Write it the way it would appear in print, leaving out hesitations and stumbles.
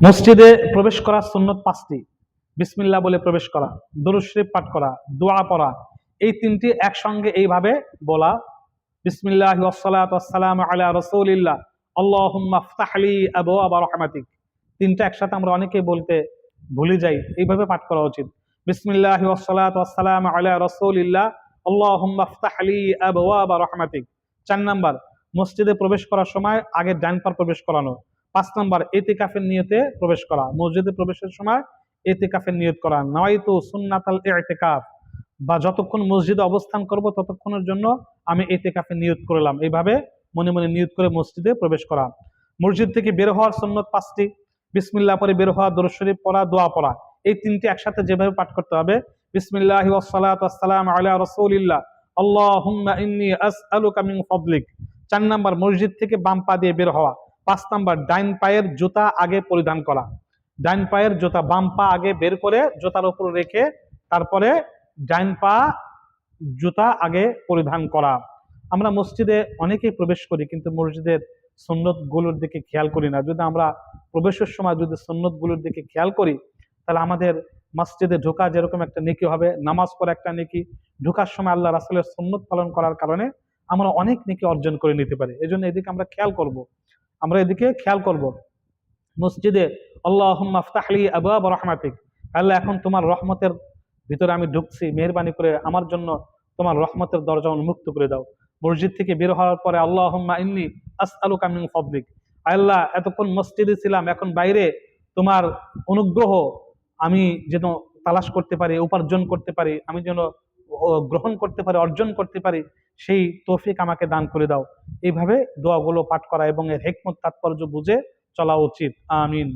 মসজিদে প্রবেশ করা সুন্নত পাঁচটি। বিসমিল্লাহ বলে প্রবেশ করা, দরুদ শরীফ পাঠ করা, দোয়া পড়া, এই তিনটি একসঙ্গে এইভাবে বলা। বিসমিল্লাহি ওয়াসসালাতু ওয়াসসালামু আলা রাসূলিল্লাহ, আল্লাহুম্মা ইফতাহ লি আবওয়াবা রাহমাতিক। তিনটা একসাথে আমরা অনেকেই বলতে ভুলে যাই, এইভাবে পাঠ করা উচিত। বিসমিল্লাহি ওয়াসসালাতু ওয়াসসালামু আলা রাসূলিল্লাহ, আল্লাহুম্মা ইফতাহ লি আবওয়াবা রাহমাতিক। 4 নাম্বার, মসজিদে প্রবেশ করার সময় আগে ডান পা প্রবেশ করানো। 5 নাম্বার, ইতিকাফের নিয়তে প্রবেশ করা। মসজিদে প্রবেশের সময় ইতিকাফের নিয়ত করা, নাওয়াইতু সুন্নাতাল ইতিকাফ, বা যতক্ষণ মসজিদে অবস্থান করব ততক্ষণের জন্য আমি ইতিকাফের নিয়ত করলাম। এইভাবে মনে মনে নিয়ত করে মসজিদে প্রবেশ করা। মসজিদ থেকে বের হওয়ার সুন্নত 5টি। বিসমিল্লাহ পরে বের হওয়া, দরুদ শরীফ পড়া, দোয়া পড়া, এই তিনটি একসাথে যেভাবে পাঠ করতে হবে। বিসমিল্লাহি ওয়াসসালাতু ওয়াসসালামু আলা রাসূলিল্লাহ, আল্লাহুম্মা ইন্নী আসআলুকা মিন ফাদলিক। 4 নাম্বার, মসজিদ থেকে বাম পা দিয়ে বের হওয়া। 5 নাম্বার, ডাইন পায়ের জুতা আগে পরিধান করা। ডাইন পায়ের জুতা, বাম পা আগে বের করে জুতার উপর রেখে তারপরে ডাইন পা জুতা আগে পরিধান করা। আমরা মসজিদে অনেকেই প্রবেশ করি কিন্তু মসজিদের সুন্নত গুলোর দিকে খেয়াল করি না। যদি আমরা প্রবেশের সময় যদি সুন্নত গুলোর দিকে খেয়াল করি তাহলে আমাদের মসজিদে ঢোকা যেরকম একটা নেকি হবে, নামাজ পড়া একটা নেকি, ঢোকার সময় আল্লাহ রাসূলের সুন্নত পালন করার কারণে আমরা অনেক নেকি অর্জন করে নিতে পারি। এজন্য এদিকে আমরা খেয়াল করব, আমরা এদিকে খেয়াল করব। মসজিদে আল্লাহুম্মা ইফতাহ লি আবওয়াবা রাহমাতিক, আল্লাহ এখন তোমার রহমতের ভিতরে আমি ঢুকছি, মেহেরবানি করে আমার জন্য তোমার রহমতের দরজা উন্মুক্ত করে দাও। মসজিদ থেকে বের হওয়ার পরে আল্লাহুম্মা ইন্নী আসআলুকা মিন ফাদলিক, আল্লাহ এতক্ষণ মসজিদে ছিলাম, এখন বাইরে তোমার অনুগ্রহ আমি যেন তালাশ করতে পারি, উপার্জন করতে পারি, আমি যেন গ্রহণ করতে পারি, অর্জন করতে পারি, সেই তৌফিক আমাকে দান করে দাও। এইভাবে দোয়াগুলো পাঠ করা এবং এর হিকমত তাৎপর্য বুঝে চলা উচিত। আমিন।